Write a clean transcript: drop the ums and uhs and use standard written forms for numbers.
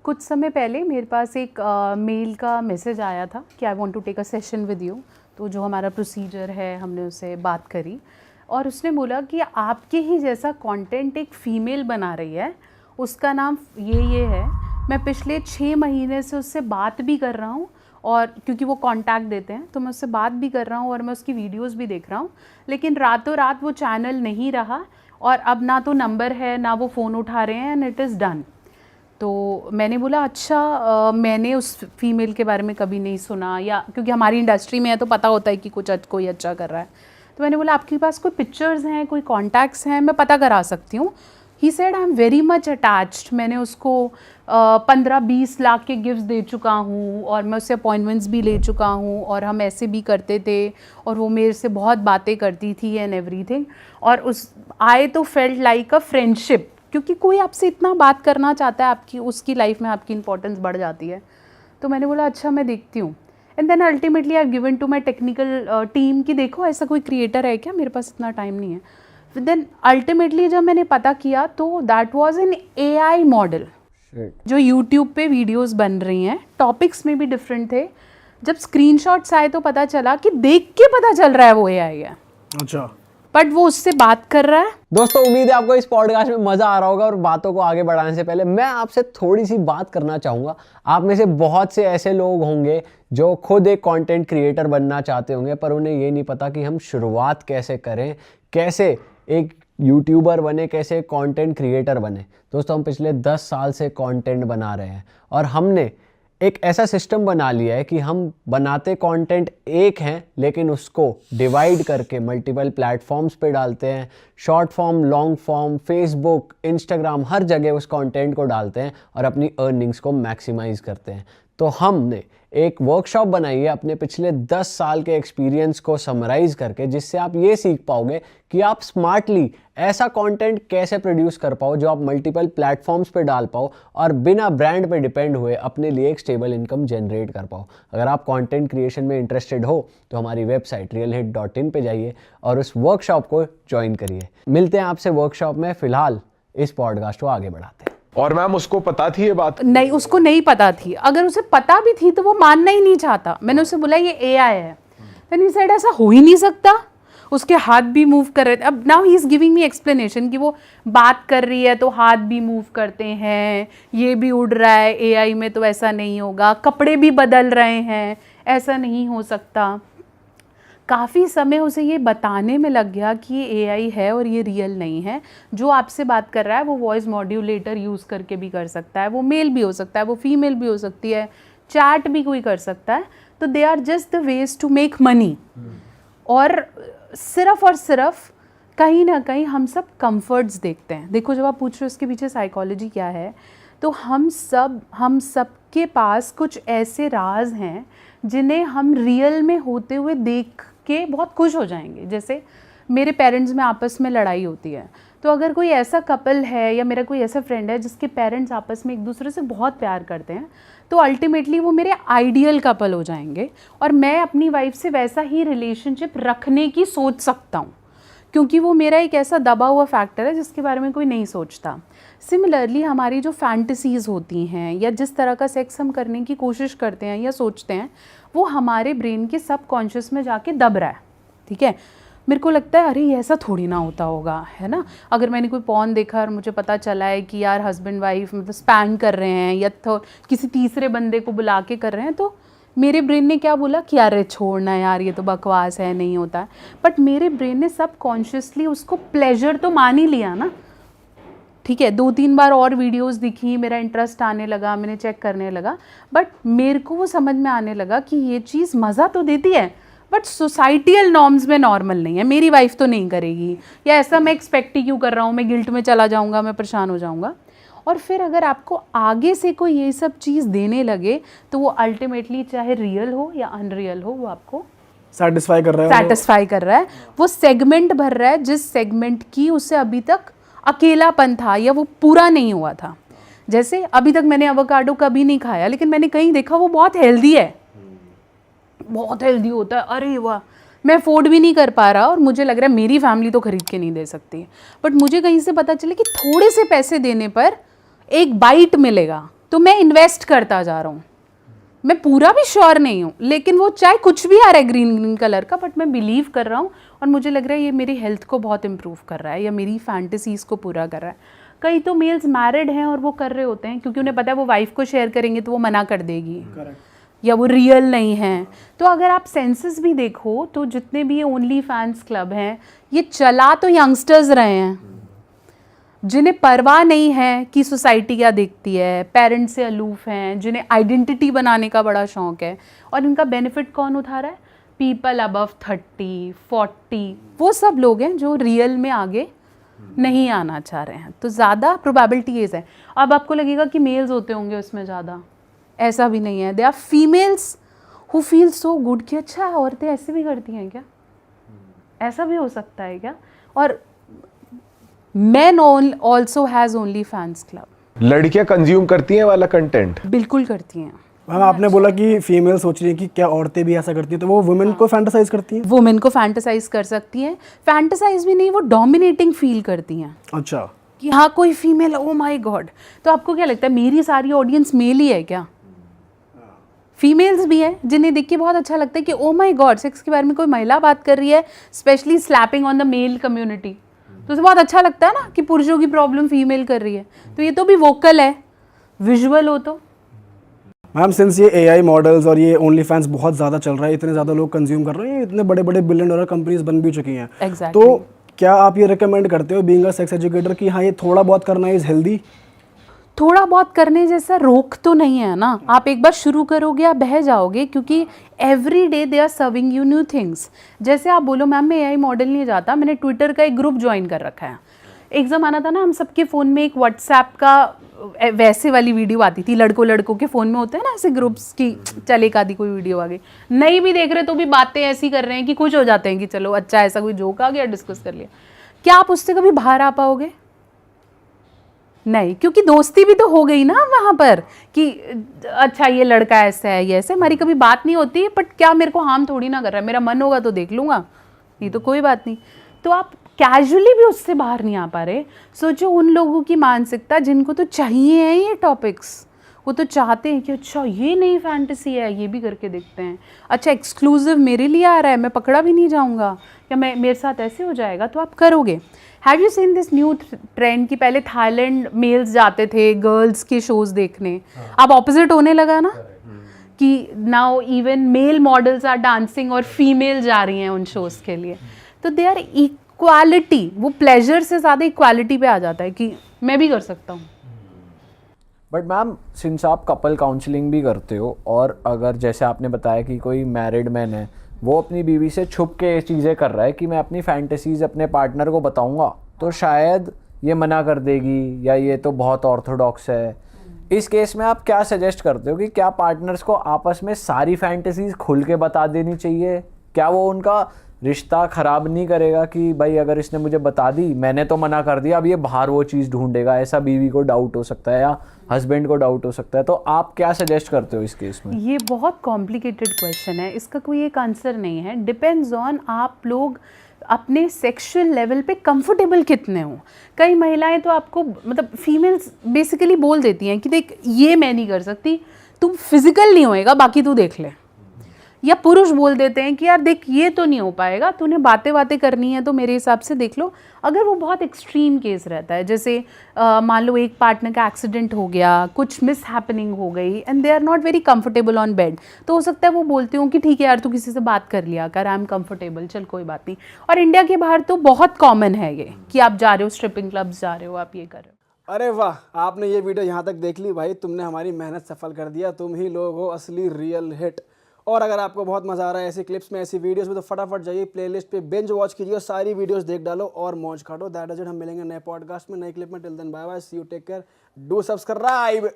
कुछ समय पहले मेरे पास एक मेल का मैसेज आया था कि I want to take a session with you. तो जो हमारा प्रोसीजर है हमने उससे बात करी और उसने बोला कि आपके ही जैसा कंटेंट एक फ़ीमेल बना रही है, उसका नाम ये है। मैं पिछले 6 महीने से उससे बात भी कर रहा हूँ और क्योंकि वो कांटेक्ट देते हैं तो मैं उससे बात भी कर रहा हूँ और मैं उसकी वीडियोस भी देख रहा हूँ, लेकिन रातों रात वो चैनल नहीं रहा और अब ना तो नंबर है ना वो फ़ोन उठा रहे हैं एंड इट इज़ डन। तो मैंने बोला अच्छा, मैंने उस फीमेल के बारे में कभी नहीं सुना, या क्योंकि हमारी इंडस्ट्री में है तो पता होता है कि कोई अच्छा कर रहा है। तो मैंने बोला आपके पास कोई पिक्चर्स हैं, कोई कॉन्टैक्ट्स हैं, मैं पता करा सकती हूँ। He said I am very much attached, मैंने उसको 15-20 लाख के गिफ्ट्स दे चुका हूँ और मैं उससे अपॉइंटमेंट्स भी ले चुका हूँ और हम ऐसे भी करते थे और वो मेरे से बहुत बातें करती थी एंड एवरीथिंग। और उस आई तो फेल्ट लाइक अ फ्रेंडशिप, क्योंकि कोई आपसे इतना बात करना चाहता है, आपकी उसकी लाइफ में आपकी इंपॉर्टेंस बढ़ जाती है। तो मैंने बोला अच्छा मैं देखती हूँ। And then ultimately I given to my technical team कि देखो ऐसा कोई क्रिएटर है क्या, मेरे पास इतना टाइम नहीं है। देन अल्टीमेटली जब मैंने पता किया तो that was an AI model जो यूट्यूब पे वीडियोस बन रही हैं, टॉपिक्स में भी डिफरेंट थे। जब स्क्रीनशॉट्स आए तो पता चला कि देख के पता चल रहा है वो AI है। अच्छा, बट वो उससे बात कर रहा है। दोस्तों उम्मीद है आपको इस पॉडकास्ट में मजा आ रहा होगा और बातों को आगे बढ़ाने से पहले मैं आपसे थोड़ी सी बात करना चाहूँगा। आप में से बहुत से ऐसे लोग होंगे जो खुद एक कंटेंट क्रिएटर बनना चाहते होंगे पर उन्हें ये नहीं पता कि हम शुरुआत कैसे करें, कैसे एक यूट्यूबर बने, कैसे कंटेंट क्रिएटर बने। दोस्तों हम पिछले 10 साल से कंटेंट बना रहे हैं और हमने एक ऐसा सिस्टम बना लिया है कि हम बनाते कंटेंट एक हैं लेकिन उसको डिवाइड करके मल्टीपल प्लेटफॉर्म्स पे डालते हैं। Short form, long form, Facebook, Instagram, हर जगह उस कंटेंट को डालते हैं और अपनी अर्निंग्स को मैक्सिमाइज करते हैं। तो हमने एक वर्कशॉप बनाई है अपने पिछले 10 साल के एक्सपीरियंस को समराइज करके, जिससे आप ये सीख पाओगे कि आप स्मार्टली ऐसा कंटेंट कैसे प्रोड्यूस कर पाओ जो आप मल्टीपल प्लेटफॉर्म्स पे डाल पाओ और बिना ब्रांड पे डिपेंड हुए अपने लिए एक स्टेबल इनकम जनरेट कर पाओ। अगर आप कंटेंट क्रिएशन में इंटरेस्टेड हो तो हमारी वेबसाइट realhit.in पे जाइए और उस वर्कशॉप को ज्वाइन करिए। मिलते हैं आपसे वर्कशॉप में। फिलहाल इस पॉडकास्ट को आगे बढ़ाते हैं। और मैम उसको पता थी ये बात? नहीं, उसको नहीं पता थी। अगर उसे पता भी थी तो वो मानना ही नहीं चाहता। मैंने उसे बोला ये AI है। देन ही सेड ऐसा हो ही नहीं सकता, उसके हाथ भी मूव कर रहे थे। अब now he is giving me explanation कि वो बात कर रही है तो हाथ भी मूव करते हैं, ये भी उड़ रहा है, AI में तो ऐसा नहीं होगा, कपड़े भी बदल रहे हैं, ऐसा नहीं हो सकता। काफ़ी समय उसे ये बताने में लग गया कि ये AI है और ये रियल नहीं है। जो आपसे बात कर रहा है वो वॉइस मॉड्यूलेटर यूज़ करके भी कर सकता है, वो मेल भी हो सकता है, वो फीमेल भी हो सकती है, चैट भी कोई कर सकता है। तो they are just the ways to make money. और सिर्फ कहीं ना कहीं हम सब कंफर्ट्स देखते हैं। देखो जब आप पूछ रहे हो इसके पीछे साइकोलॉजी क्या है, तो हम सब के पास कुछ ऐसे राज हैं जिन्हें हम रियल में होते हुए देख के बहुत खुश हो जाएंगे। जैसे मेरे पेरेंट्स में आपस में लड़ाई होती है, तो अगर कोई ऐसा कपल है या मेरा कोई ऐसा फ्रेंड है जिसके पेरेंट्स आपस में एक दूसरे से बहुत प्यार करते हैं, तो अल्टीमेटली वो मेरे आइडियल कपल हो जाएंगे और मैं अपनी वाइफ से वैसा ही रिलेशनशिप रखने की सोच सकता हूँ, क्योंकि वो मेरा एक ऐसा दबा हुआ फैक्टर है जिसके बारे में कोई नहीं सोचता। सिमिलरली हमारी जो फैंटेसीज़ होती हैं या जिस तरह का सेक्स हम करने की कोशिश करते हैं या सोचते हैं, वो हमारे ब्रेन के सबकॉन्शियस में जाके दब रहा है। ठीक है, मेरे को लगता है अरे ये ऐसा थोड़ी ना होता होगा, है ना। अगर मैंने कोई पॉर्न देखा और मुझे पता चला है कि यार हस्बैंड वाइफ मतलब स्पैन कर रहे हैं या तो किसी तीसरे बंदे को बुला के कर रहे हैं, तो मेरे ब्रेन ने क्या बोला कि अरे छोड़ना यार ये तो बकवास है, नहीं होता है। बट मेरे ब्रेन ने सबकॉन्शियसली उसको प्लेजर तो मान ही लिया ना। ठीक है, 2-3 बार और वीडियोस दिखी, मेरा इंटरेस्ट आने लगा, मैंने चेक करने लगा, बट मेरे को वो समझ में आने लगा कि ये चीज़ मज़ा तो देती है बट सोसाइटियल नॉर्म्स में नॉर्मल नहीं है, मेरी वाइफ तो नहीं करेगी, या ऐसा मैं एक्सपेक्ट ही क्यों कर रहा हूँ, मैं गिल्ट में चला जाऊँगा, मैं परेशान हो जाऊँगा। और फिर अगर आपको आगे से कोई ये सब चीज़ देने लगे तो वो अल्टीमेटली चाहे रियल हो या अनरियल हो, वो आपको सेटिस्फाई कर रहा है, वो सेगमेंट भर रहा है जिस सेगमेंट की उसे अभी तक अकेलापन था या वो पूरा नहीं हुआ था। जैसे अभी तक मैंने एवोकाडो कभी नहीं खाया, लेकिन मैंने कहीं देखा वो बहुत हेल्दी है, बहुत हेल्दी होता है, अरे वाह, मैं अफोर्ड भी नहीं कर पा रहा और मुझे लग रहा है मेरी फैमिली तो खरीद के नहीं दे सकती, बट मुझे कहीं से पता चले कि थोड़े से पैसे देने पर एक बाइट मिलेगा, तो मैं इन्वेस्ट करता जा रहा हूँ। मैं पूरा भी श्योर नहीं हूँ, लेकिन वो चाहे कुछ भी आ रहा है ग्रीन ग्रीन कलर का, बट मैं बिलीव कर रहा हूँ और मुझे लग रहा है ये मेरी हेल्थ को बहुत इम्प्रूव कर रहा है या मेरी फैंटेसीज़ को पूरा कर रहा है। कई तो मेल्स मैरिड हैं और वो कर रहे होते हैं क्योंकि उन्हें पता है वो वाइफ को शेयर करेंगे तो वो मना कर देगी या वो रियल नहीं है। तो अगर आप सेंसस भी देखो तो जितने भी ये ओनली फैंस क्लब हैं, ये चला तो यंगस्टर्स रहे हैं जिन्हें परवाह नहीं है कि सोसाइटी क्या देखती है, पेरेंट्स से अलूफ हैं, जिन्हें आइडेंटिटी बनाने का बड़ा शौक है। और इनका बेनिफिट कौन उठा रहा है? पीपल अबव 30, 40, वो सब लोग हैं जो रियल में आगे नहीं आना चाह रहे हैं। तो ज़्यादा प्रोबेबिलिटी ये है। अब आपको लगेगा कि मेल्स होते होंगे उसमें ज़्यादा, ऐसा भी नहीं है। They are females who feel so good कि अच्छा औरतें ऐसे भी करती हैं क्या, ऐसा भी हो सकता है क्या। और men also has only fans club. लड़कियां कंज्यूम करती हैं वाला कंटेंट? बिल्कुल करती हैं। मैम आपने बोला कि फीमेल सोच रही है कि क्या औरतें भी ऐसा करती हैं, तो वो वुमेन को फैंटेसाइज करती हैं? वुमेन को फैंटेसाइज कर सकती हैं। फैंटेसाइज भी नहीं, वो डोमिनेटिंग फील करती हैं। अच्छा, कि हाँ कोई फीमेल, ओ माय गॉड। तो आपको क्या लगता है मेरी सारी ऑडियंस मेल ही है क्या? फीमेल्स भी हैं जिन्हें देख के बहुत अच्छा लगता है कि ओ माय गॉड, सेक्स के बारे में कोई महिला बात कर रही है, specially slapping on the male community. तो उसे बहुत अच्छा लगता है ना कि पुरुषों की प्रॉब्लम फीमेल कर रही है। तो ये तो भी वोकल है, विजुअल हो तो। मैम सिंस ये एआई मॉडल्स और ये ओनली फैंस बहुत ज़्यादा चल रहा है, इतने ज़्यादा लोग कंज्यूम कर रहे हैं, इतने बड़े बड़े बिलियन डॉलर कंपनीज बन भी चुकी हैं। Exactly. तो क्या आप ये रिकमेंड करते हो बीइंग अ सेक्स एजुकेटर कि हाँ ये थोड़ा बहुत करना इज़ हेल्दी? थोड़ा बहुत करने जैसा रोक तो नहीं है ना। आप एक बार शुरू करोगे आप बह जाओगे, क्योंकि every day they are serving you new things. जैसे आप बोलो मैम मैं एआई मॉडल नहीं जाता, मैंने ट्विटर का एक ग्रुप ज्वाइन कर रखा है। एक ज़माना था ना हम सबके फ़ोन में एक व्हाट्सएप का वैसे वाली वीडियो आती थी, लड़कों के फ़ोन में होते हैं ना ऐसे ग्रुप्स की, चल एक आधी कोई वीडियो आ गई, नहीं भी देख रहे तो भी बातें ऐसी कर रहे हैं कि खुश हो जाते हैं कि चलो अच्छा ऐसा कोई जोक आ गया, डिस्कस कर लिया। क्या आप उससे कभी बाहर आ पाओगे? नहीं, क्योंकि दोस्ती भी तो हो गई ना वहाँ पर कि अच्छा ये लड़का ऐसा है, ये ऐसे। हमारी कभी बात नहीं होती, बट क्या मेरे को हार्म थोड़ी ना कर रहा है, मेरा मन होगा तो देख लूँगा, नहीं तो कोई बात नहीं। तो आप कैजुअली भी उससे बाहर नहीं आ पा रहे। सोचो उन लोगों की मानसिकता जिनको तो चाहिए है ये टॉपिक्स, वो तो चाहते हैं कि अच्छा ये नई फैंटेसी है, ये भी करके देखते हैं, अच्छा एक्सक्लूसिव मेरे लिए आ रहा है, मैं पकड़ा भी नहीं जाऊँगा, या मैं मेरे साथ ऐसे हो जाएगा, तो आप करोगे। Have you seen this new trend कि पहले थाईलैंड मेल्स जाते थे गर्ल्स के शोज देखने, अब ऑपोजिट होने लगा ना कि now even male models are dancing और फीमेल जा रही हैं उन शोज के लिए। तो दे आर इक्वालिटी, वो प्लेजर से ज़्यादा इक्वालिटी पे आ जाता है कि मैं भी कर सकता हूँ। बट मैम सिंस आप कपल काउंसलिंग भी करते हो, और अगर जैसे आपने बताया कि कोई मैरिड मैन है वो अपनी बीवी से छुप के ये चीज़ें कर रहा है कि मैं अपनी फैंटेसीज अपने पार्टनर को बताऊंगा तो शायद ये मना कर देगी या ये तो बहुत ऑर्थोडॉक्स है, इस केस में आप क्या सजेस्ट करते हो कि क्या पार्टनर्स को आपस में सारी फैंटेसीज खुल के बता देनी चाहिए? क्या वो उनका रिश्ता ख़राब नहीं करेगा कि भाई अगर इसने मुझे बता दी, मैंने तो मना कर दिया, अब ये बाहर वो चीज़ ढूंढेगा? ऐसा बीवी को डाउट हो सकता है या हस्बैंड को डाउट हो सकता है। तो आप क्या सजेस्ट करते हो इस केस में? ये बहुत कॉम्प्लिकेटेड क्वेश्चन है, इसका कोई एक आंसर नहीं है। डिपेंड्स ऑन आप लोग अपने सेक्सुअल लेवल पे कंफर्टेबल कितने हो। कई महिलाएं तो आपको मतलब फीमेल्स बेसिकली बोल देती हैं कि देख ये मैं नहीं कर सकती, तुम फिजिकल नहीं होएगा बाकी तू देख ले। या पुरुष बोल देते हैं कि यार देख ये तो नहीं हो पाएगा, तूने बातें करनी है तो मेरे हिसाब से देख लो। अगर वो बहुत एक्सट्रीम केस रहता है, जैसे मान लो एक पार्टनर का एक्सीडेंट हो गया, कुछ मिस हैपनिंग हो गई and they are not very comfortable on bed, तो हो सकता है वो बोलती हूँ कि ठीक है यार तू किसी से बात कर लिया कर, आई एम कंफर्टेबल, चल कोई बात नहीं। और इंडिया के बाहर तो बहुत कॉमन है ये कि आप जा रहे हो स्ट्रिपिंग क्लब्स जा रहे हो, आप ये कर रहे हो। अरे वाह, आपने ये वीडियो यहाँ तक देख ली भाई, तुमने हमारी मेहनत सफल कर दिया, तुम ही लोग हो असली रियल हिट। और अगर आपको बहुत मज़ा आ रहा है ऐसी क्लिप्स में, ऐसी वीडियोस में, तो फटाफट जाइए प्लेलिस्ट पे बिंज वॉच कीजिए और सारी वीडियोस देख डालो और मौज काटो। That is it. हम मिलेंगे नए पॉडकास्ट में, नए क्लिप में। Till then bye bye, see you, take care, do subscribe.